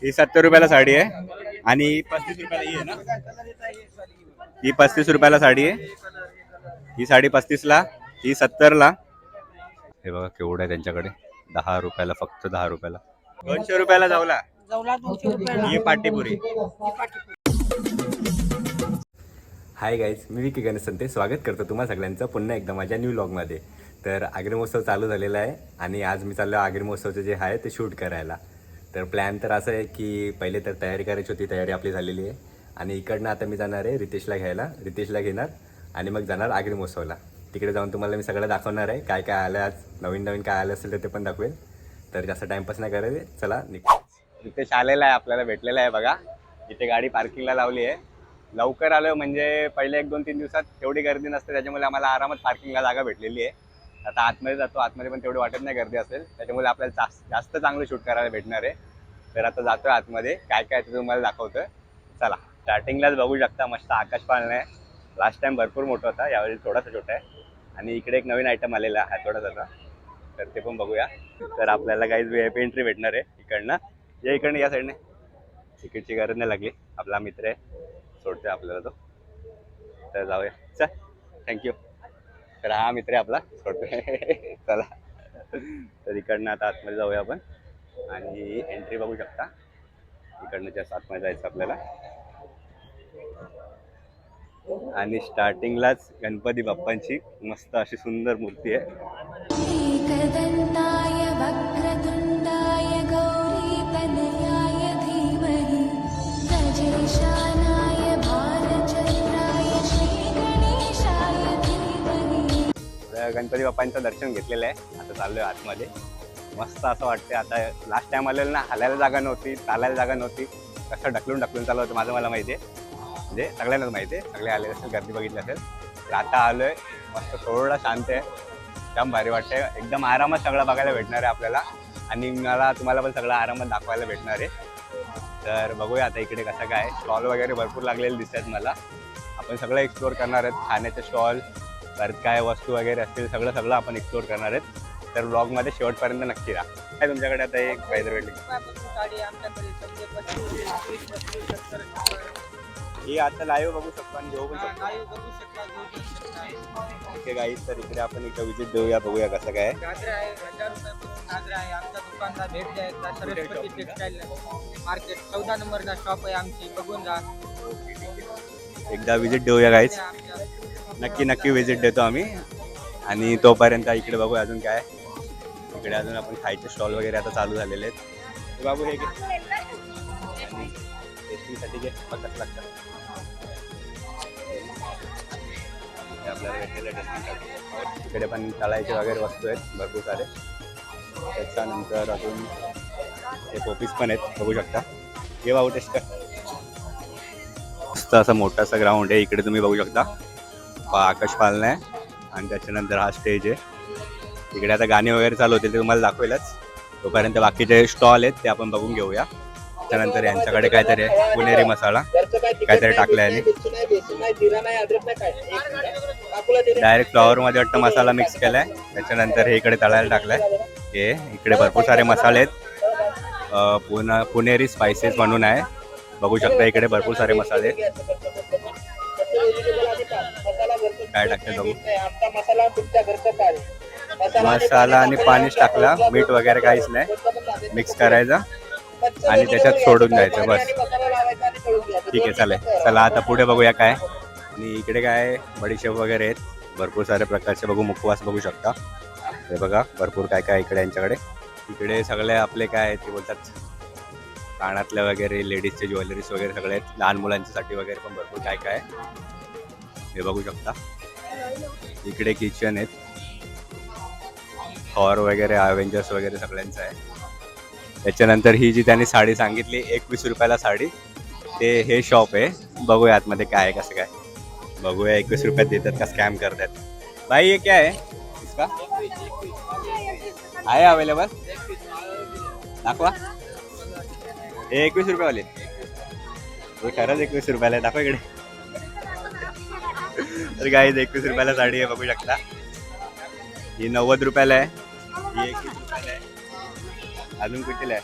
ही 70 रुपयाला साडी आहे आणि 35 रुपयाला ही आहे ना, ही 35 रुपयाला साडी आहे. ही साडी 35ला, ही 70ला. हे बघा केवढं आहे त्यांच्याकडे. 10 रुपयाला, फक्त 10 रुपयाला. 200 रुपयाला जाऊला. ही पाटीपुरी. हाय गाईज, मी विकी गणेश संते स्वागत करतो तुम्हा सगळ्यांचं पुन्हा एकदा माझ्या न्यू व्लॉगमध्ये. तर आगरी महोत्सव चालू झालेला आहे आणि आज मी चाललो आगरी महोत्सवचं जे आहे ते शूट करायला. तर प्लॅन तर असं आहे की पहिले तर तयारी करायची होती, तयारी आपली झालेली आहे आणि इकडनं आता मी जाणार आहे रितेशला घ्यायला. रितेशला घेणार आणि मग जाणार आगरी महोत्सवला. तिकडे जाऊन तुम्हाला मी सगळं दाखवणार आहे, काय काय आलं आज, नवीन नवीन काय आलं असेल तर ते पण दाखवेल. तर जास्त टाईमपास नाही करायचे, चला निघ. रितेश आलेला आहे, आपल्याला भेटलेला आहे. बघा इथे गाडी पार्किंगला लावली आहे. लवकर आलो म्हणजे पहिले 1-2-3 दिवसात तेवढी गर्दी नसते, त्याच्यामुळे आम्हाला आरामात पार्किंगला जागा भेटलेली आहे. आता आतमध्ये जातो, आतमध्ये पण तेवढी वाटत नाही गर्दी असेल, त्याच्यामुळे आपल्याला जास्त चांगलं शूट करायला भेटणार आहे. तर आता जातोय आतमध्ये, काय काय ते तुम्हाला दाखवतोय. चला. स्टार्टिंगलाच बघू शकता मस्त आकाश पाळणा आहे. लास्ट टाइम भरपूर मोठा होता, यावेळी थोडासा छोटा आहे. आणि इकडे एक नवीन आयटम आलेला आहे थोडासा, तर ते पण बघूया. तर आपल्याला काही VIP एंट्री भेटणार आहे इकडनं. या इकडनं, या साईडने. तिकीटची गरज नाही लागली, आपला मित्र आहे, सोडतोय आपल्याला तो. तर जाऊया, चल. थँक्यू. तर हा मित्र आहे आपला, सोडतोय. चला. तर इकडनं आता आतमध्ये जाऊया आपण आणि एंट्री बघू शकता. इकडनं जास्त आतमध्ये जायचं आपल्याला. आणि स्टार्टिंगलाच गणपती बाप्पांची मस्त अशी सुंदर मूर्ती आहे. गणपती बाप्पांचं दर्शन घेतलेलं आहे, आता चाललोय आतमध्ये. मस्त असं वाटतंय. आता लास्ट टाइम आलेलं ना, हालायला जागा नव्हती, चालायला जागा नव्हती, कसं ढकलून चाललं होतं मला माहिती आहे, म्हणजे सगळ्यांनाच माहिती आहे, सगळे आलेले असेल, गर्दी बघितली असेल. तर आता आलोय, मस्त थोडं शांत आहे, एकदम भारी वाटतंय. एकदम आरामात सगळं बघायला भेटणार आहे आपल्याला आणि तुम्हाला पण सगळं आरामात दाखवायला भेटणार आहे. तर बघूया आता इकडे कसं काय. स्टॉल वगैरे भरपूर लागलेले दिसतात मला. आपण सगळं एक्सप्लोअर करणार आहेत, खाण्याचे स्टॉल, परत काय वस्तू वगैरे असतील, सगळं आपण एक्सप्लोअर करणार आहेत. तर ब्लॉगमध्ये शेवटपर्यंत नक्की राहा. काय तुमच्याकडे आता एक पाहिजे भेटली ही आता लाईव्ह बघू शकतो आणि घेऊ पण शकतो. ओके गाईज, तर इकडे आपण इकडे विजिट देऊया, बघूया कसं काय. मार्केट 14 नंबरचा शॉप आहे आमची, बघून जा. एकदा विजिट देऊया गाईज, नक्की विजिट देतो आम्ही. आणि तोपर्यंत इकडे बघूया अजून काय. इकडे अजून आपण खायचे स्टॉल वगैरे आता चालू झालेले आहेत. बाबू हे घे आणि टेस्टिंगसाठी घे, कसं लागतं आपल्याला भेटलेलं टेस्टिंगसाठी. इकडे पण तळायचे वगैरे वस्तू आहेत भरपूर सारे. त्याच्यानंतर अजून हे पॉपीज पण आहेत, बघू शकता. हे बाबू टेस्ट कर. मस्त असं मोठासा ग्राउंड आहे, इकडे तुम्ही बघू शकता. आकाश पाळणा आहे आणि त्याच्यानंतर हा स्टेज आहे. इकडे आता गाणे वगैरे चालू होतील, ते तुम्हाला दाखवेलच. तोपर्यंत बाकीचे स्टॉल आहेत ते आपण बघून घेऊया. त्यानंतर यांच्याकडे काहीतरी आहे, पुणेरी मसाला काहीतरी टाकलाय आणि डायरेक्ट फ्लॉवरमध्ये वाटतं मसाला मिक्स केलाय. त्याच्यानंतर हे इकडे तळायला टाकलाय. हे इकडे भरपूर सारे मसाले आहेत, पुणेरी स्पायसेस म्हणून आहे, बघू शकता. इकडे भरपूर सारे मसाले काय टाकते बघू. मसाला आणि पाणीच टाकला, मीठ वगैरे काहीच नाही, मिक्स करायचा आणि त्याच्यात सोडून द्यायचं बस. ठीक आहे, चालेल. चला आता पुढे बघूया काय. आणि इकडे काय बडीशेप वगैरे आहेत, भरपूर सारे प्रकारचे बघू. मुखवास बघू शकता, हे बघा भरपूर काय काय इकडे यांच्याकडे. इकडे सगळे आपले काय ते बोलतात कानातले वगैरे, लेडीजचे ज्वेलरीज वगैरे सगळे आहेत. लहान मुलांच्यासाठी वगैरे पण भरपूर काय काय हे बघू शकता. इकडे किचन आहेत, थॉर वगैरे, अवेंजर्स वगैरे सगळ्यांचं आहे. त्याच्यानंतर ही जी त्यांनी साडी सांगितली 21 रुपयाला साडी, ते हे शॉप आहे. बघूया आतमध्ये काय आहे कसं काय, बघूया. 21 रुपयात देतात का स्कॅम करतात. भाई ये क्या है इसका आहे अवेलेबल, दाखवा. हे 21 रुपयावाले, हे खरंच 21 रुपयाला दाखवा इकडे. तर गाईज 21 रुपयाला साडी आहे, बघू शकता. ही 90 रुपयाला आहे, ही 21 रुपयाला आहे. अजून कितीला आहे,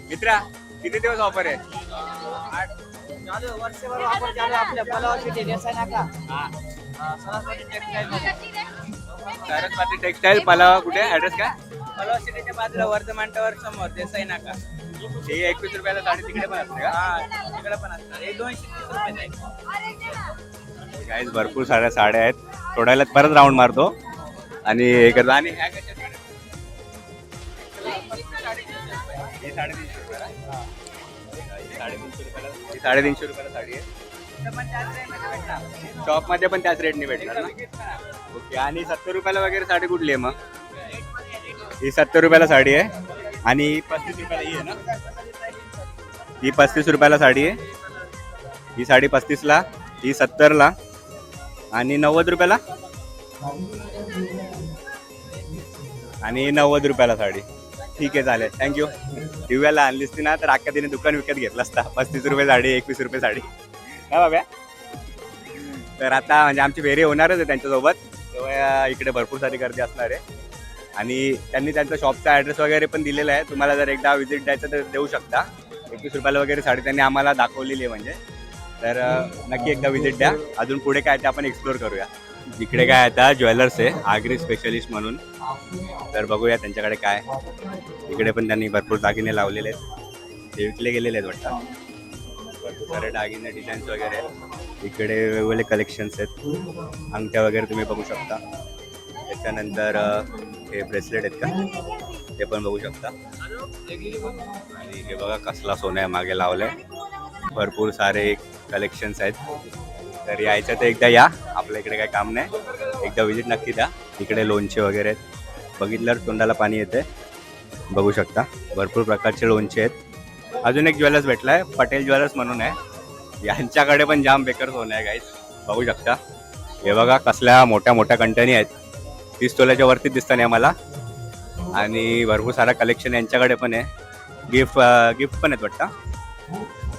मित्रा किती दिवस ऑफर आहे? वर्षभर वापर चालू आहे आपल्या पलावची देसाई नाका सरस्वती टेक्सटाईल पलावा कुठे ऍड्रेस काय? पलाव सिटीच्या बाजूला वर्धमान टावर समोर देसाई नाका. हे 21 रुपयाला साडी तिकडे पण असते का? हा तिकडे पण असतात. हे 230 रुपये जाईल. गाईज भरपूर साऱ्या साड्या आहेत. थोड्या वेळात परत राऊंड मारतो आणि हे करतो. आणि ह्या कशा साड्या? ही 350 रुपयाला. ही 350 रुपयाला साडी आहे. शॉप मध्ये पण त्याच रेटने भेटणार ना? ओके. आणि 70 रुपयाला वगैरे साडी कुठली आहे मग? ही 70 रुपयाला साडी आहे आणि 35 रुपयाला ही आहे ना? ही 35 रुपयाला साडी आहे. ही साडी 35ला, ही 70ला आणि 90 रुपयाला आणि 90 रुपयाला साडी. ठीक आहे चालेल, थँक्यू. दिव्याला आणली असती ना तर अख्ख्या तिने दुकान विकत घेतलं असता. 35 रुपये साडी, 21 रुपये साडी. काय बाब्या? तर आता म्हणजे आमची फेरी होणारच आहे त्यांच्यासोबत, तेव्हा इकडे भरपूर सारी गर्दी असणार आहे. आणि त्यांनी त्यांचा शॉपचा ॲड्रेस वगैरे पण दिलेला आहे. तुम्हाला जर एकदा व्हिजिट द्यायचं तर देऊ शकता. 21 रुपयाला वगैरे साडी त्यांनी आम्हाला दाखवलेली आहे म्हणजे. तर नक्की एकदा व्हिजिट द्या. अजून पुढे काय ते आपण एक्सप्लोर करूया. इकडे काय आता ज्वेलर्स आहे आगरी स्पेशलिस्ट म्हणून. तर बघूया त्यांच्याकडे काय. इकडे पण त्यांनी भरपूर दागिने लावलेले आहेत. ते विकले गेलेले आहेत वाटतं. भरपूर सारे दागिने डिझाईन्स वगैरे आहेत. इकडे वेगवेगळे कलेक्शन्स आहेत. अंगठ्या वगैरे तुम्ही बघू शकता. त्याच्यानंतर हे ब्रेसलेट आहेत का ते पण बघू शकता. आणि हे बघा कसला सोनं आहे मागे लावलंय. भरपूर सारे कलेक्शन्स आहेत. तर यायचं तर एकदा या. आपल्या इकडे काही काम नाही, एकदा विजिट नक्की द्या. इकडे लोणचे वगैरे आहेत. बघितल्यावर तोंडाला पाणी येते. बघू शकता भरपूर प्रकारचे लोणचे आहेत. अजून एक ज्वेलर्स भेटला आहे पटेल ज्वेलर्स म्हणून आहे. यांच्याकडे पण जाम बेकर सोनं आहे गाईस. बघू शकता. हे बघा कसल्या मोठ्या मोठ्या कंटेनी आहेत. 30 तोल्याच्या वरती दिसतं नाही आम्हाला. आणि भरपूर सारा कलेक्शन यांच्याकडे पण आहे. गिफ्ट पण आहेत वाटतं.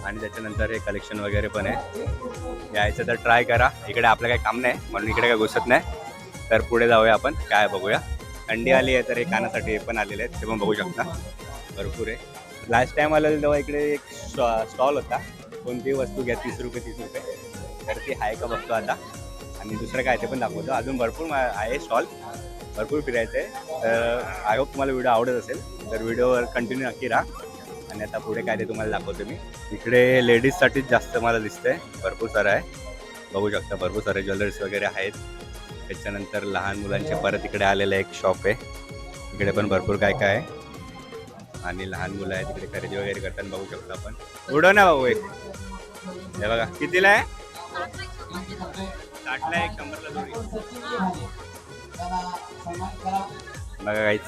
आणि त्याच्यानंतर हे कलेक्शन वगैरे पण आहे. यायचं तर ट्राय करा. इकडे आपलं काही काम नाही म्हणून इकडे काही घुसत नाही. तर पुढे जाऊया आपण काय बघूया. थंडी आली आहे तर हे कानासाठी हे पण आलेले आहेत. ते पण बघू शकता. भरपूर आहे. लास्ट टाइम आलेलं तेव्हा इकडे एक स्टॉल होता. कोणतीही वस्तू घ्या 30 रुपये 30 रुपये. तर ती आहे का बघतो आता. आणि दुसरं काय ते पण दाखवतो. अजून भरपूर आहे स्टॉल. भरपूर फिरायचं आहे. तर आय होप तुम्हाला व्हिडिओ आवडत असेल तर व्हिडिओवर कंटिन्यू नक्की राहा. आणि आता पुढे काय ते तुम्हाला दाखवतो मी. इकडे लेडीजसाठीच जास्त मला दिसतंय. भरपूर सारं आहे. बघू शकता भरपूर सारे ज्वेलर्स वगैरे आहेत. त्याच्यानंतर लहान मुलांचे परत इकडे आलेलं एक शॉप आहे. इकडे पण भरपूर काय काय आहे. आणि लहान मुलं आहेत तिकडे खरेदी वगैरे करताना बघू शकतो आपण. उडव ना भाऊ एक. हे बघा कितीला आहे? 60ला एक, 100ला जोडी. बघा काहीच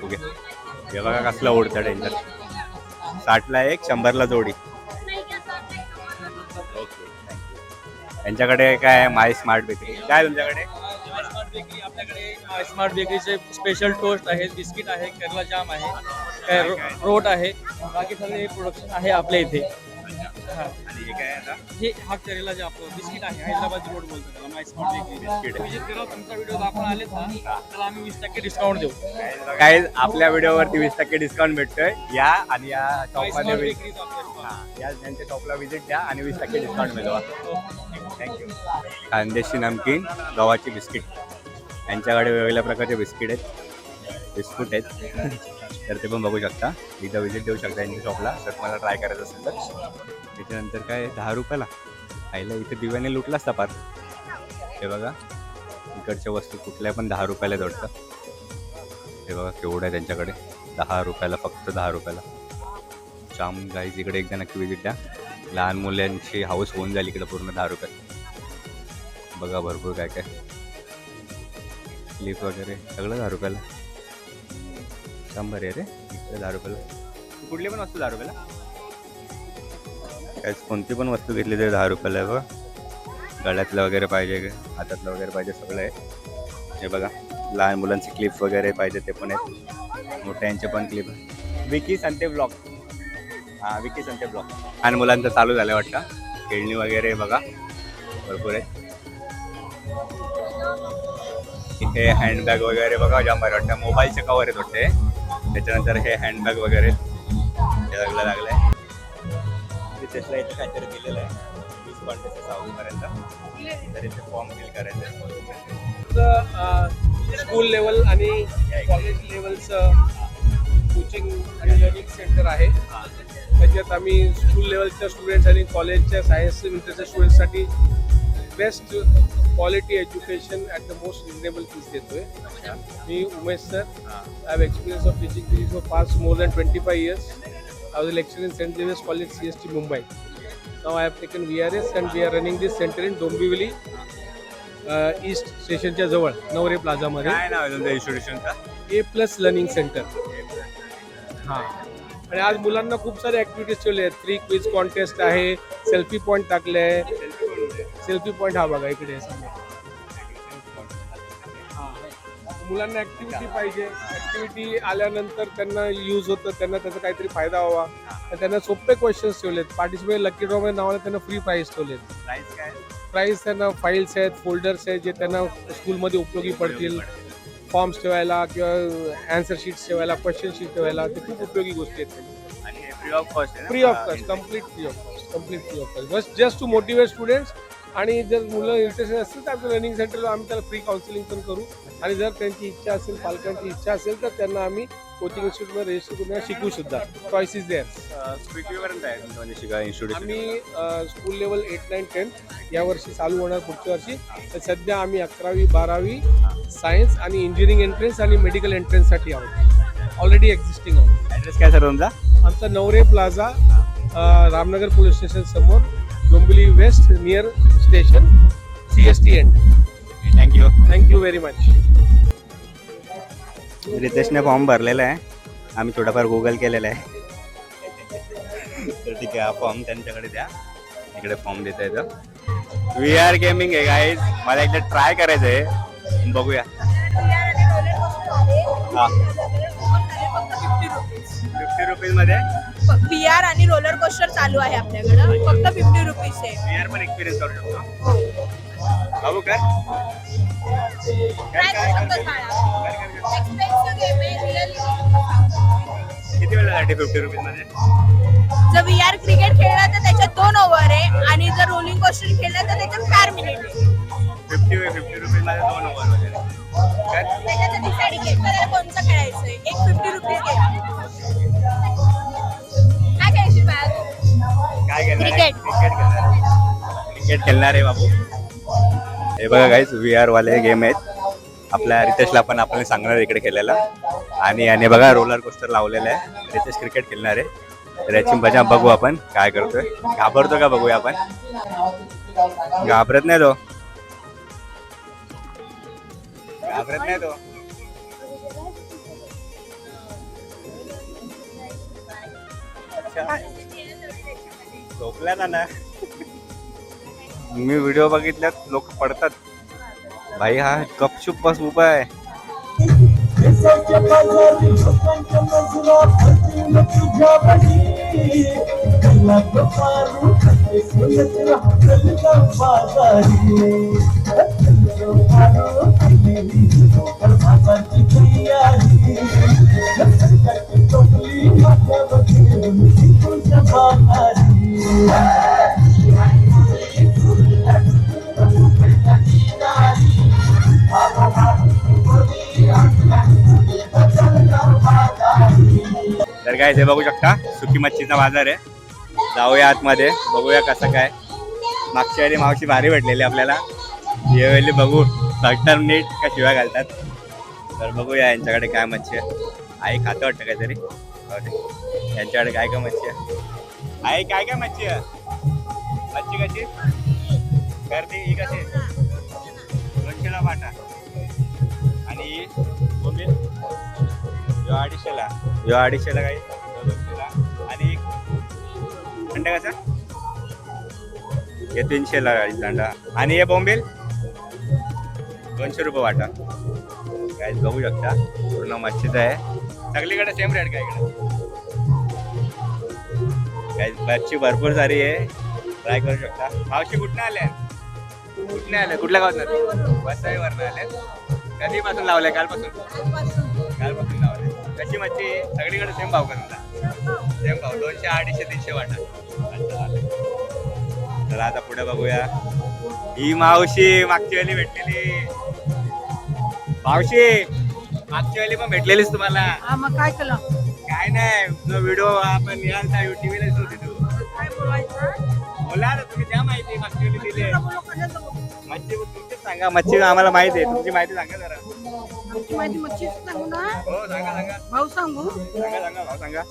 ओके. हे बघा कसला ओढतं डेंजर. 60ला एक, 100ला जोडी. Okay thank you. यांच्याकडे काय माय स्मार्ट बेकरी काय तुमच्याकडे? आपल्याकडे स्मार्ट बेकरीचे स्पेशल टोस्ट आहे, बिस्किट आहे, केरला जाम आहे, रोट आहे. बाकी सगळे प्रोडक्शन आहे आपल्या इथे. आणि हे काय आता? हे हा केरला जे आपलं बिस्किट आहे, हैदराबाद रोड बोलतो त्याला. माय स्मार्ट बेकरी बिस्किट विजिट करा. तुमचा व्हिडिओ दाखवून आले ना तर आम्ही 20% डिस्काउंट देऊ. काय आपल्या व्हिडिओवरती 20% डिस्काउंट भेटतोय. या आणि या माय शॉपमध्ये स्मार्ट बेकरीचा आपल्या या त्यांच्या शॉपला व्हिजिट द्या आणि 20% डिस्काउंट मिळवा. थँक्यू. खानदेशी नमकीन गव्हाची बिस्किट. यांच्याकडे वेगवेगळ्या प्रकारचे बिस्किट आहेत, बिस्कुट आहेत. तर ते पण बघू शकता. इथं व्हिजिट देऊ शकता यांच्या शॉपला जर तुम्हाला ट्राय करायचं असेल तर. त्याच्यानंतर काय 10 रुपयाला खायला इथे दिव्याने लुटला असता पार. हे बघा इकडच्या वस्तू कुठल्या पण 10 रुपयाला जोडतात. हे बघा केवढं आहे त्यांच्याकडे. 10 रुपयाला, फक्त 10 रुपयाला. जाम गाईज इकडे एकदा नक्की व्हिजिट द्या. लहान मुलांची हाऊस होऊन जाईल इकडे पूर्ण 10 रुपयात. बघा भरपूर काय काय क्लिप वगैरे सगळं 10 रुपयाला. 100 आहे रे इकडे 10 रुपयाला. कुठली पण वस्तू 10 रुपयाला. काय कोणती पण वस्तू घेतली तरी 10 रुपयाला आहे. बघा गळ्यातलं वगैरे पाहिजे, हातातलं वगैरे पाहिजे, सगळं आहे. हे बघा लहान मुलांचे क्लिप वगैरे पाहिजे ते पण आहेत. मोठ्यांचे पण क्लिप. विकी संते ब्लॉग. हां विकी संते ब्लॉग. लहान मुलांचं चालू झालं वाटतं. खेळणी वगैरे बघा भरपूर आहेत. हे हँडबॅग वगैरे बघा जाम भारी वाटतं. मोबाईलचे कवर आहेत वाटते. त्याच्यानंतर हे हँडबॅग वगैरे हे सगळं लागलंय. रितेशला इथे काहीतरी दिलेलं आहे 20 कॉन्टेस्ट पर्यंत. तर इथे फॉर्म फिल करायचं स्कूल लेवल आणि कॉलेज लेवलचं कोचिंग आणि लर्निंग सेंटर आहे. त्याच्यात आम्ही स्कूल लेवलच्या स्टुडंट्स आणि कॉलेजच्या सायन्स इंटरच्या स्टुडंट्ससाठी best quality education at the most reasonable fees देतोय. मी Umesh sir. I have experience of teaching this for past more than 25 years. I was a lecturer in St. Xavier's College, CST, Mumbai. Now I have taken VRS and we are running this center in Dombivli, East स्टेशनच्या जवळ नवरे प्लाझामध्ये. काय नाव आहे तुमच्या इन्स्टिट्यूशनचा? A+ learning centre. हां. आणि आज मुलांना खूप सारे ॲक्टिव्हिटीज ठेवले आहेत. फ्री क्विज कॉन्टेस्ट आहे, सेल्फी पॉईंट टाकले आहे. सेल्फी पॉईंट हा बघा इकडे समोर. मुलांना ॲक्टिव्हिटी पाहिजे. ॲक्टिव्हिटी आल्यानंतर त्यांना यूज होतं, त्यांना त्याचा काहीतरी फायदा व्हावा. तर त्यांना सोपे क्वेश्चन्स ठेवलेत. पार्टिसिपेट लकी ड्रॉमध्ये नावाला त्यांना फ्री प्राईज ठेवलेत. प्राईस काय? प्राईज त्यांना फाईल्स आहेत, फोल्डर्स आहेत जे त्यांना स्कूलमध्ये उपयोगी पडतील. फॉर्म्स ठेवायला किंवा ॲन्सर शीट्स ठेवायला, क्वेश्चन शीट ठेवायला, ते खूप उपयोगी गोष्टी आहेत त्यांच्या. आणि हे फ्री ऑफ कॉस्ट आहे ना? Free of cost, complete free of cost, complete free of cost. बस जस्ट टू मोटिवेट स्टुडंट्स. आणि जर मुलं इंटरेस्टेड असतील तर आपल्या लर्निंग सेंटरला आम्ही त्याला फ्री काउन्सिलिंग पण करू. आणि जर त्यांची इच्छा असेल, पालकांची इच्छा असेल तर त्यांना आम्ही कोचिंग इन्स्टिट्यूटमध्ये रजिस्टर करून शिकवू सुद्धा. Choice is there. कितीपर्यंत आहे तुमचं म्हणजे शिका इन्स्टिट्यूट? आम्ही स्कूल लेवल 8, 9, 10 यावर्षी चालू होणार पुढच्या वर्षी. तर सध्या आम्ही 11वी, 12वी सायन्स आणि इंजिनिअरिंग एंट्रन्स आणि मेडिकल एंट्रन्ससाठी आहोत. ऑलरेडी एक्झिस्टिंग आहोत. ॲड्रेस काय सर तुमचा? आमचा Navare plaza, Ramnagar police station समोर, Dombivli west, near station, CST end. Thank you. Thank you very much. रितेशने फॉर्म भरलेला आहे. आम्ही थोडाफार गुगल केलेला आहे. तर ठीक आहे, हा फॉर्म त्यांच्याकडे द्या. इकडे फॉर्म देता येतं. VR गेमिंग आहे गाईज. मला एकदा ट्राय करायचं आहे, बघूया. हां, 50 रुपीजमध्ये VR आणि रोलर कोस्टर चालू आहे आपल्याकडं. फक्त 50 रुपीज आहे. VR पण एक्सपिरियन्स करू शकतो. बघू काय? ट्राय करू शकतो बाळा. एक्सपेन्सिव्ह गेम आहे रिअली. किती वेळासाठी 50 रुपीजमध्ये? जर VR क्रिकेट खेळला तर त्याच्यात 2 ओव्हर आहे आणि जर रोलिंग कोस्टर खेळला तर त्याच्यात 4 मिनिट आहे. 50 रुपीजमध्ये 2 ओव्हर वगैरे. काय? त्याच्यात डिसाईड घे तर कोणतं खेळायचं आहे. एक 50 रुपीज गेम. काय खेळशील बाळा तू? काय खेळणार? क्रिकेट. क्रिकेट खेळणार. क्रिकेट खेळणार आहे बाबू. हे बघा गाईज, VR वाले गेम आहेत. आपल्या रितेशला पण आपण सांगणार इकडे खेळायला. आणि याने बघा रोलर कोस्टर लावलेला आहे. रितेश क्रिकेट खेळणार आहे. तर याची मजा बघू आपण काय करतोय. घाबरतो का बघूया आपण. घाबरत नाही तो. घाबरत नाही तो. झोपला ना. मी व्हिडिओ बघितल्यात लोक पडतात. भाई हा गपचूप बस उभा आहे. तर काय हे बघू शकता, सुकी मच्छीचा बाजार आहे. जाऊया आतमध्ये, बघूया कसं काय. मागच्या वेळी मावशी भारी भेटलेली आपल्याला. यावेळी बघू सगळं नीट का शिवाय घालतात. तर बघूया यांच्याकडे काय मच्छी आहे. आई खातं वाटतं काहीतरी. यांच्याकडे काय काय मच्छी आहे. आई काय काय मच्छी आहे. मच्छी कशी गर्दी ही कशी 200ला पाटा. आणि बोंबील यो 250ला. यो 250ला काही 200ला. आणि अंडा कसा हे 300ला अंडा. आणि हे बोंबील 200 रुपये वाटा. काय बघू शकता पूर्ण मच्छीचं आहे. सगळीकडे सेम रेट काय इकडे. काय मच्छी भरपूर सारी आहे. ट्राय करू शकता. मावशी कुठनं आल्या. कुठल्या गावात? वसईवरनं आल्या. कधीपासून लावलंय? कालपासून कालपासून लावलंय. कशी मच्छी आहे? सगळीकडे सेम भाव का तुमचा? सेम भाव 200, 250, 300 वाटा. अच्छा, चालेल. चला आता पुढे बघूया. ही मावशी मागची वाली भेटलेली. मावशी मागची वाली पण भेटलेलीच तुम्हाला. मग काय केलं? काय नाही व्हिडिओ आपण यायला युट्यूबला होती तू. काय बोलायचं? बोला ना तुम्ही द्या माहिती मागची वाली दिली आहे. मच्छी तुमचीच सांगा. मच्छी आम्हाला माहिती आहे. तुमची माहिती सांगा जरा. आमची माहिती मच्छीच सांगू ना? हो सांगा सांगा भाऊ सांगू? सांगा सांगा भाव सांगा.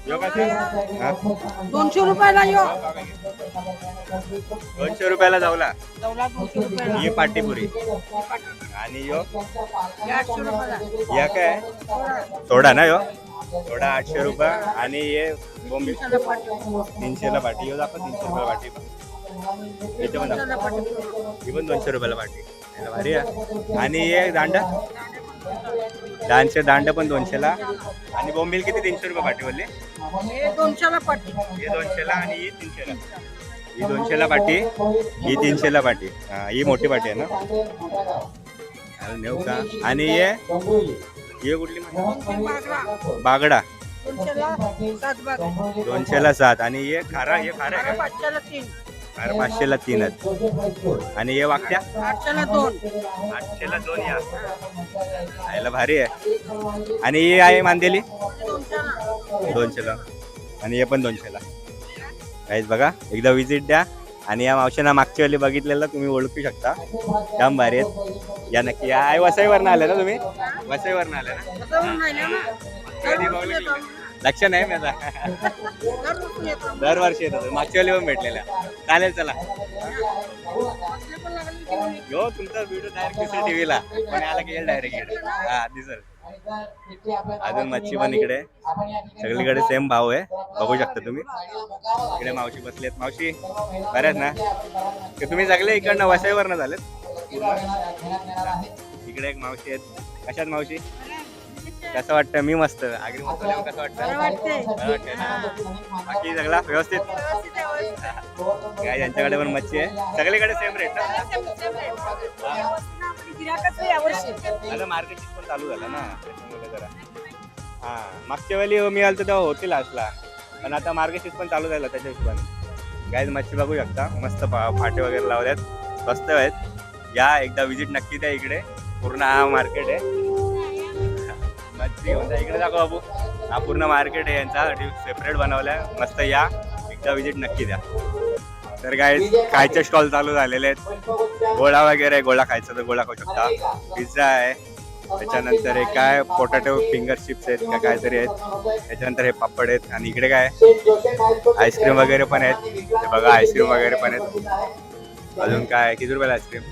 यो कसे? हा? 200 रुपयाला यो. 200 रुपयाला जाऊला. दौला 200 रुपयाला. ही पाटीपुरी आणि यो 800 रुपयाला. या काय सोडा ना यो सोडा 800 रुपये आणि ये बोंबील 300 ला पाटी. यो दाखव 300 रुपयाला पाटी. याचे पण दाखव. ही पण 200 रुपयाला पाटी. याला भारी आहे. आणि ये दांडा दांड पण 200 ला आणि बोंबील किती 300 रुपये पाटी बोलले. हे 200 ला पाटी. ही 200 ला आणि ही 300 ला. ही 200 ला पाटी ही 300 ला पाटी. हा ही मोठी पाटी आहे ना. नेऊ का. आणि ये कुठली माहिती? बागडा 200 ला 7 बाग. 200 ला 7 आणि ये खारा आहे का? 500 ला 3. खारा 500 ला 3 आहेत. आणि ये वाकट्या 800 ला 2. 800 ला 2 या. याला भारी आहे. आणि ये आहे मांदेली 200 ला आणि हे पण 200 ला. काहीच बघा एकदा विजिट द्या. आणि या मावशींना मागच्या वेळी बघितलेलं तुम्ही ओळखू शकता. जाम भारी आहेत. या नक्की या. आई वसईवरनं आले ना तुम्ही? वसईवरनं आले ना? कधी बघले की? लक्ष नाही मी आता. दरवर्षी येतात. मागच्या वेळी पण भेटलेल्या. चालेल चला. यो तुमचा व्हिडिओ डायरेक्ट दिसेल टीव्हीला. कोणी आला की डायरेक्ट हा दिसेल. अजून मच्छी पण इकडे सगळीकडे सेम भाव आहे. बघू शकता तुम्ही. इकडे मावशी बसलेत. मावशी बऱ्याच ना की तुम्ही सगळे इकडनं वसईवरनं झालेत. इकडे एक मावशी आहेत. कशात मावशी? कसं वाटतं? मी मस्त. आगरी मस्त कसं वाटतं? वाटतंय ना? बाकी सगळा व्यवस्थित काय? यांच्याकडे पण मच्छी आहे. सगळीकडे सेम रेट ना? आता मार्केट पण चालू झालं ना त्याच्यामुळे जरा. हा मागच्या वेळी मी आलो तेव्हा होतील असला. पण आता मार्केट पण चालू झालं त्याच्या हिशोबाने. काय मच्छी बघू शकता. मस्त फाटे वगैरे लावल्यात. स्वस्त आहेत. या एकदा विजिट नक्की द्या. इकडे पूर्ण हा मार्केट आहे. मच्छी म्हणजे इकडे दाखव बाबू. हा पूर्ण मार्केट आहे. यांचा सेपरेट बनवलाय. मस्त या एकदा विजिट नक्की द्या. तर काय खायचे स्टॉल चालू झालेले आहेत. गोळा वगैरे आहे. गोळा खायचा तर गोळा खाऊ शकता. पिझ्झा आहे. त्याच्यानंतर हे काय पोटॅटो फिंगर चिप्स आहेत का काहीतरी आहेत. त्याच्यानंतर हे पापड आहेत. आणि इकडे काय आईस्क्रीम वगैरे पण आहेत. हे बघा आईस्क्रीम वगैरे पण आहेत. अजून काय किती रुपयाला आईस्क्रीम?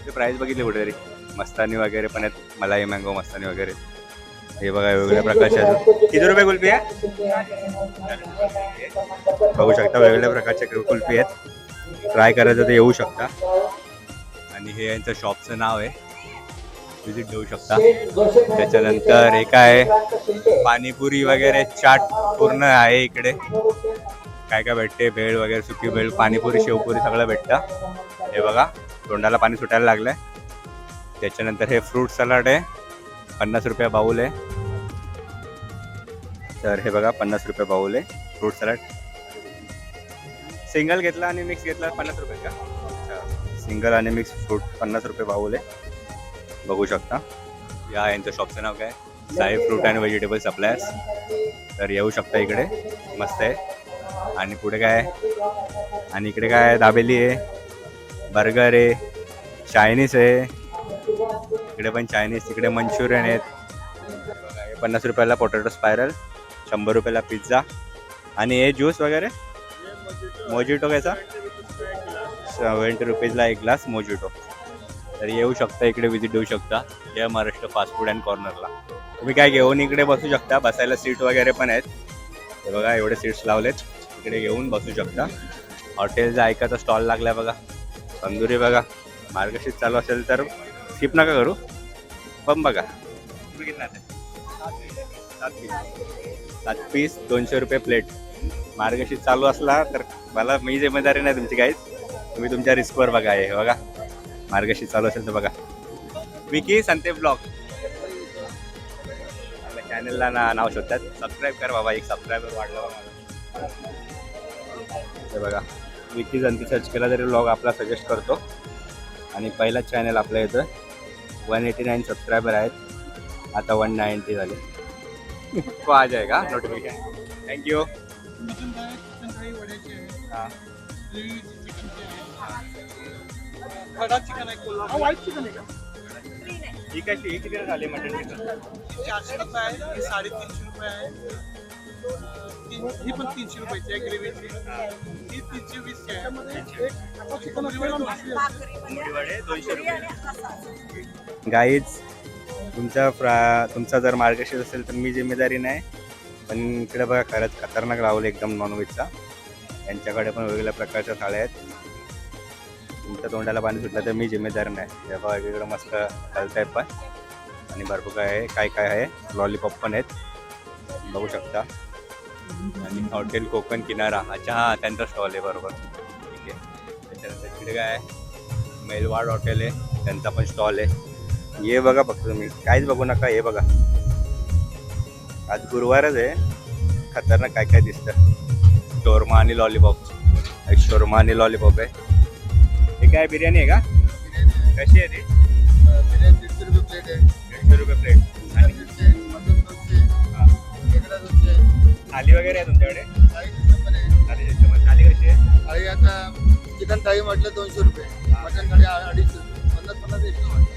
ते प्राईस बघितली कुठेतरी. मस्तानी वगैरे पण आहेत. मलाई मँगो मस्तानी वगैरे. हे बघा वेगवेगळ्या प्रकारचे आहेत. किती रुपये कुल्फी आहे? बघू शकता वेगवेगळ्या प्रकारच्या कुल्फी आहेत. ट्राय करायचं तर येऊ शकता. आणि हे यांचं शॉपचं नाव आहे. विजिट देऊ शकता. त्याच्यानंतर हे काय पाणीपुरी वगैरे चाट पूर्ण आहे इकडे. काय काय भेटते भेळ वगैरे सुकी भेळ पाणीपुरी शेवपुरी सगळं भेटतं. हे बघा तोंडाला पाणी सुटायला लागलंय. त्याच्यानंतर हे फ्रूट सलाड आहे. 50 रुपये बाउल आहे. तर हे बघा 50 रुपये बाउल आहे फ्रूट सलाड. सिंगल घेतला आणि मिक्स घेतला 50 रुपये का? अच्छा सिंगल आणि मिक्स फ्रूट 50 रुपये बाउल आहे. बघू शकता. या यांचं शॉपचं नाव काय? Sai fruit and vegetable suppliers. तर येऊ शकता इकडे. मस्त आहे. आणि पुढे काय आणि इकडे काय दाबेली आहे बर्गर आहे चायनीज आहे. इकडे पण चायनीज. तिकडे मंचुरियन आहेत. 50 रुपयाला पोटॅटो स्पायरल. 100 रुपयाला पिझ्झा. आणि हे ज्यूस वगैरे मोजिटो कसा 70 रुपीजला एक ग्लास मोजिटो. तर येऊ शकता इकडे विजिट देऊ शकता. या महाराष्ट्र फास्ट फूड अँड कॉर्नरला तुम्ही काय घेऊन इकडे बसू शकता. बसायला सीट वगैरे पण आहेत. हे बघा एवढे सीट्स लावलेत. इकडे घेऊन बसू शकता. हॉटेलचा ऐकायचा स्टॉल लागलाय बघा. तंदुरी बघा. मार्गशीर्ष चालू असेल तर स्किप नका करू. पण बघा 7 पीस 200 रुपये प्लेट. मार्गशीर्ष चालू असला तर मला मी जिम्मेदारी नाही तुमची काहीच. तुम्ही तुमच्या रिस्कवर बघा. हे बघा मार्गशीर्ष चालू असेल तर बघा. विकी संते ब्लॉग आपल्या चॅनलला नाव शोधतात. सबस्क्राईब कर बाबा, एक सबस्क्रायबर वाढला बाबा. हे बघा विकी संते सर्च केला तरी ब्लॉग आपला सजेस्ट करतो. आणि पहिलाच चॅनल आपल्या इथं 189 सबस्क्रायबर आहेत, आता 190 झाले. तो आ जाएगा नोटिफिकेशन. थँक्यू. हां खडा चिकन आहे कोल्हापूर. व्हाईट चिकन आहे का? ही कशी ही किती झाली मटन चिकन? 400 रुपये आहे, ही 350 रुपये आहे. ही पण 300 रुपयाची आहे ग्रेव्हीची. ही 320 ची आहे. चिकन असलेला 200 आहे. वडे 200 रुपये. गाईज तुमचा जर मार्गशीर्ष असेल तर मी जिम्मेदारी नाही, पण इकडे बघा खरंच खतरनाक राहुल एकदम नॉनव्हेजचा. यांच्याकडे पण वेगवेगळ्या प्रकारच्या थाळ्या आहेत. तुमच्या तोंडाला पाणी सुटलं तर मी जिम्मेदार नाही. तेव्हा वेगवेगळं मस्त चालतंय पण. आणि भरपूर काय आहे, लॉलीपॉप पण आहेत बघू शकता. आणि हॉटेल कोकण किनारा, अच्छा हां त्यांचा स्टॉल आहे बरोबर. ठीक आहे. त्याच्यानंतर तिकडे काय आहे, मेलवाड हॉटेल आहे, त्यांचा पण स्टॉल आहे. हे बघा फक्त तुम्ही काहीच बघू नका. हे बघा आज गुरुवारच आहे, खतरनाक काय दिसतं. शोरमा आणि लॉलीपॉप, एक शोरमा आणि लॉलीपॉप आहे. हे काय बिर्याणी आहे का? कशी आहे ती? बिर्याणी 150 रुपये प्लेट आहे. 150 रुपये प्लेट. आणि हां थाली वगैरे आहे तुमच्याकडे? थाली थाली कशी आहे? थाळी आता चिकन थाळी म्हटलं 200 रुपये, मटन थाळी 250 रुपये, 50 एक्स्ट्रा वाटतं.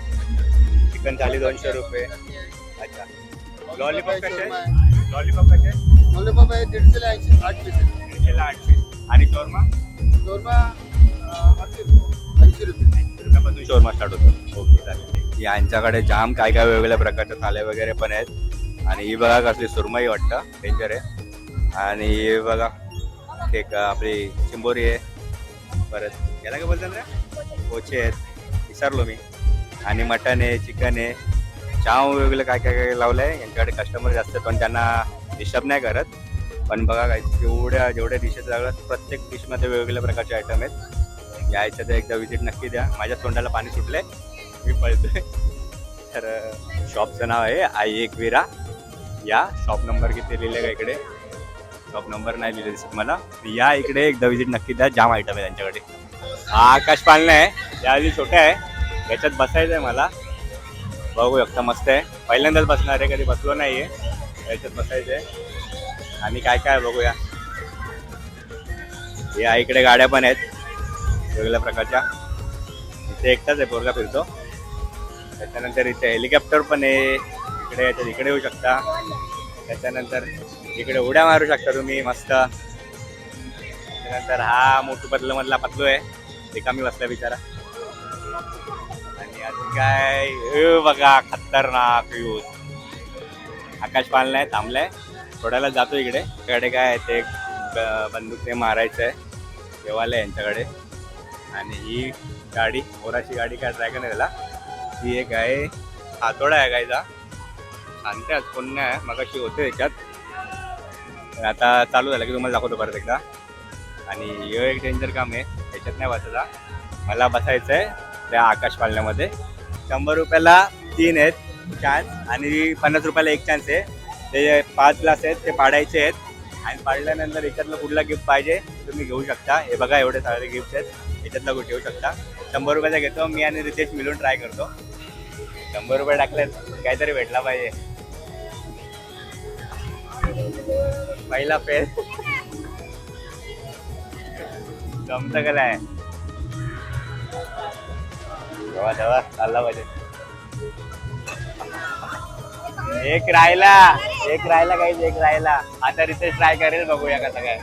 चिकन थाली 200 रुपये. अच्छा. लॉलीपॉप कसे आहे? आहे? लॉलीपॉप कसे आहे? लॉलीपॉप आहे 150 ला 80 8 पीस आहे. 150 ला 8 पीस. आणि शोरमा? शोरमा 80 रुपये. रुपयापासून शोरमा स्टार्ट होतो. ओके चालेल. यांच्याकडे जाम काय वेगवेगळ्या प्रकारच्या थाल्या वगैरे पण आहेत. आणि ही बघा कसली सुरमई वाटतं, डेंजर आहे. आणि ही बघा एक आपली चिंबोरी आहे. परत याला काय बोलतात रे, पोचे आहेत, विसरलो मी. आणि मटन आहे, चिकन आहे, जाम वेगवेगळं काय लावलं आहे. यांच्याकडे कस्टमर जास्त पण त्यांना डिस्टर्ब नाही करत. पण बघा काय जेवढ्या डिशेस लागतात प्रत्येक डिशमध्ये वेगवेगळ्या प्रकारचे आयटम आहेत. यायचं तर एकदा विजिट नक्की द्या. माझ्या तोंडाला पाणी सुटलंय, मी पळतोय. तर शॉपचं नाव आहे आई एक विरा. या शॉप नंबर किती लिहिलं का इकडे? शॉप नंबर नाही लिहिले दिसत मला. या इकडे एकदा विजिट नक्की द्या, जाम आयटम आहे त्यांच्याकडे. हा आकाश पाळणा आहे, यावेळी छोटा आहे, याच्यात बसायचं आहे मला. बघू शकता मस्त आहे, पहिल्यांदाच बसणार आहे, कधी बसलो नाही आहे. याच्यात बसायचं आहे. आणि काय बघूया. या इकडे गाड्या पण आहेत वेगवेगळ्या प्रकारच्या. इथे एकटाच आहे, पोरगा फिरतो. त्याच्यानंतर इथे हेलिकॉप्टर पण आहे. इकडे येऊ शकता. त्याच्यानंतर इकडे उड्या मारू शकता तुम्ही मस्त. त्याच्यानंतर हा मोठू मधला पतलू आहे, रिकामी बसला बिचारा. आणि अजून काय बघा खतरनाक व्ह्यूज. आकाश पाळणा आहे, थांबलाय, थोड्याला जातो इकडे. इकडे काय ते बंदूकने मारायचं आहे, देवाला यांच्याकडे. आणि ही गाडी मोराची गाडी काय ड्रॅगन आहे त्याला. ही एक आहे, हातोडा आहे गायचा. शांत आज कोण नाही, मगाशी होते त्याच्यात. आता चालू झालं की तुम्हाला दाखवतो परत एकदा. आणि हे एक डेंजर काम आहे, याच्यात नाही बसायचा. मला बसायचं आहे त्या आकाश पाळण्यामध्ये. 100 रुपयाला 3 आहेत चान्स, आणि 50 रुपयाला 1 चान्स आहे. ते 5 ग्लास आहेत, ते पाडायचे आहेत. आणि पाडल्यानंतर याच्यातलं कुठला गिफ्ट पाहिजे तुम्ही घेऊ शकता. हे बघा एवढे सारे गिफ्ट आहेत, याच्यातलं घेऊ शकता. 100 रुपयाचा घेतो मी आणि रितेश मिळून ट्राय करतो. 100 रुपये टाकलेत, काहीतरी भेटला पाहिजे. पहिला फेल जमतं का नाही? तेव्हा चालला पाहिजे. एक राहिला काहीच, एक राहिला. आता रितेश ट्राय करेल, बघूया कसं काय.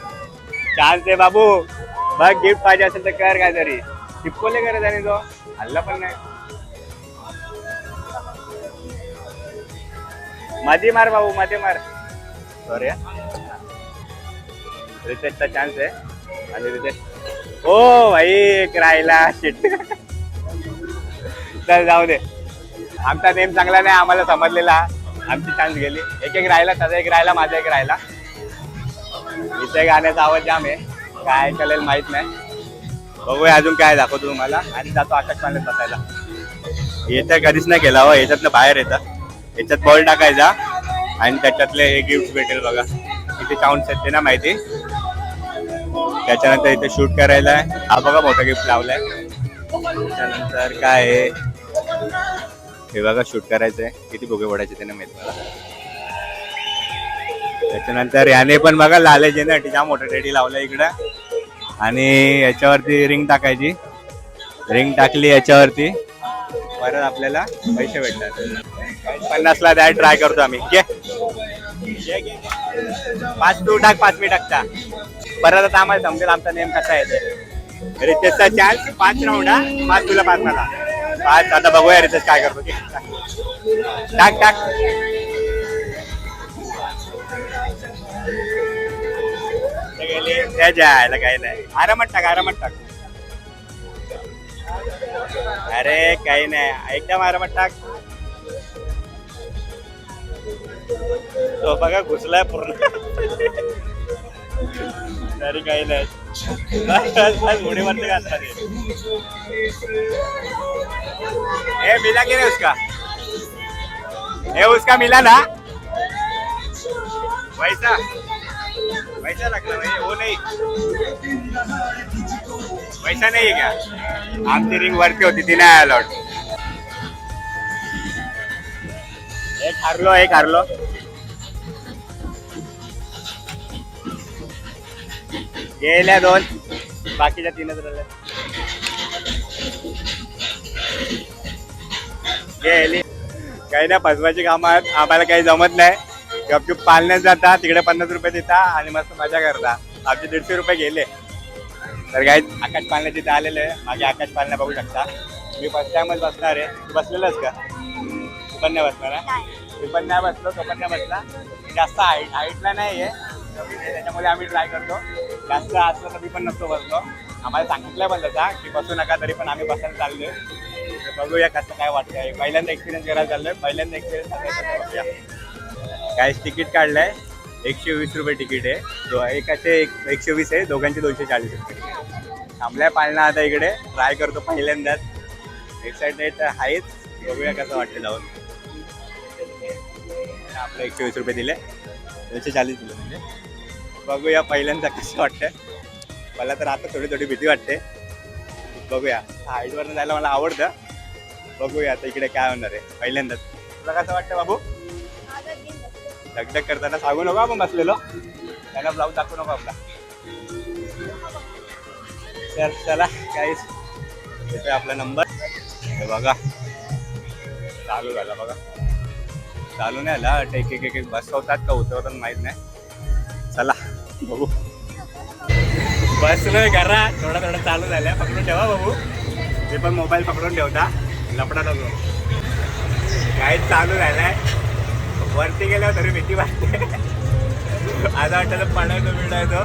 चान्स आहे बाबू, बघ गिफ्ट पाहिजे असेल तर कर काहीतरी. चिपकोले करत आणि तो हल्ला पण नाही. मध्ये मार बाबू, मध्ये मार. सॉरी, रितेशचा चान्स आहे. आणि रितेश ओ भाई एक राहिला. शिट, चल जाऊ दे. आमचा नेम चांगला नाही, आम्हाला समजलेला. आमची चान्स गेली. एक राहिला, त्याचा एक राहिला, माझा एक राहिला. इथे गाण्याचा आवाज जाम आहे, काय चालेल माहित नाही. बघूया अजून काय दाखवतो तुम्हाला. आणि जातो आकाश पाळण्यात बसायला. येतं कधीच नाही केला हो. याच्यातनं बाहेर येतं, याच्यात बॉल टाकायचा आणि त्याच्यातले हे गिफ्ट भेटेल बघा. इथे चाऊंड आहेत ते ना माहिती. त्याच्यानंतर इथे शूट करायला आहे. हा बघा मोठा गिफ्ट लावलाय. त्याच्यानंतर काय आहे हे बघा, शूट करायचंय. किती भोगे पडायचे त्यांना माहित मला. त्याच्यानंतर याने पण बघा लालाची जाम मोठा टेडी लावला इकडं. आणि याच्यावरती रिंग टाकायची. रिंग टाकली याच्यावरती, परत आपल्याला पैसे भेटतात. 50ला द्याय ट्राय करतो आम्ही. घे 5 तू टाक, 5 मी टाकता. परत आता आम्हाला समजेल आमचा नेम कसा आहे ते. रितेशचा चान्स 5 राऊंड हा. 5 तुला 5 मला 5. आता बघूया रितेश काय करतो. टाक टाक. त्याच्या काही नाही, आरामात टाक, आरामात टाक. अरे काही नाही, एकदम आरामात टाक. तो बघा घुसलाय पूर्ण. तरी काही नाही. उडी मारते का आता ते. ए मिला की रे उसका. ए उसका मिला ना पैसा. पैसा लागला भाई. वो नहीं, पैसा नाही आहे क्या. आमची रिंग वरती होती ती नाही अलॉट. एक हारलो, एक हारलो. गेल्या 2, बाकीच्या 3च राहिल्या. गेली. काही नाही, फसवायची कामं आहेत. आम्हाला काही जमत नाही. गपचूप पालण्यात जाता, तिकडे 50 रुपये देता आणि मस्त मजा करता. आमचे 150 रुपये गेले. तर काही आकाश पालण्या तिथे आलेलं आहे. मागे आकाश पालण्या बघू शकता. मी फर्स्ट टाइमच बसणार आहे. तू बसलेलास का. तू पण नाही बसणार आहे. मी पण नाही बसलो, तो पण नाही बसला. जास्त हाईटला नाही आहे त्याच्यामुळे आम्ही ट्राय करतो. जास्त असलं तर मी पण नसतो बसलो. आम्हाला सांगितलं पण तसा की बसू नका, तरी पण आम्ही बसायला चाललोय. बघूया कसं काय वाटतंय. पहिल्यांदा एक्सपिरियन्स करायला चाललोय. पहिल्यांदा एक्सपिरियन्स बघूया. काय तिकीट काढलंय 120 रुपये तिकीट आहे. एकाचे 120 आहे, दोघांचे 240 रुपये. थांबलाय पाळणा आता इकडे. ट्राय करतो पहिल्यांदाच. एक्साइटेड आहेच. बघूया कसं वाटतं जाऊन. आपलं 120 रुपये दिले, 240 दिले म्हणजे. बघूया पहिल्यांदा कसं वाटतं. मला तर आता थोडी थोडी भीती वाटते. बघूया. हाईटवरनं जायला मला आवडतं. बघूया आता इकडे काय होणार आहे पहिल्यांदाच. तुला कसं वाटतं बाबू. धगधग करताना सांगू नको आपण बसलेलो. त्यांना ब्लाऊज दाखवू नको आपला. तर चला काहीच इथे आपला नंबर हे बघा चालू झाला. बघा चालू नाही आला. एक बसवतात का उतरवतात माहीत नाही. चला बघू. बसलोय घरा. थोडा थोडा चालू झालाय. पकडून ठेवा बाबू. ते पण मोबाईल पकडून ठेवता. लपडा नको. काहीच चालू झालाय. वरती गेल्यावर तरी भीती वाटते. आता वाटतं पडायचं बिडायचं.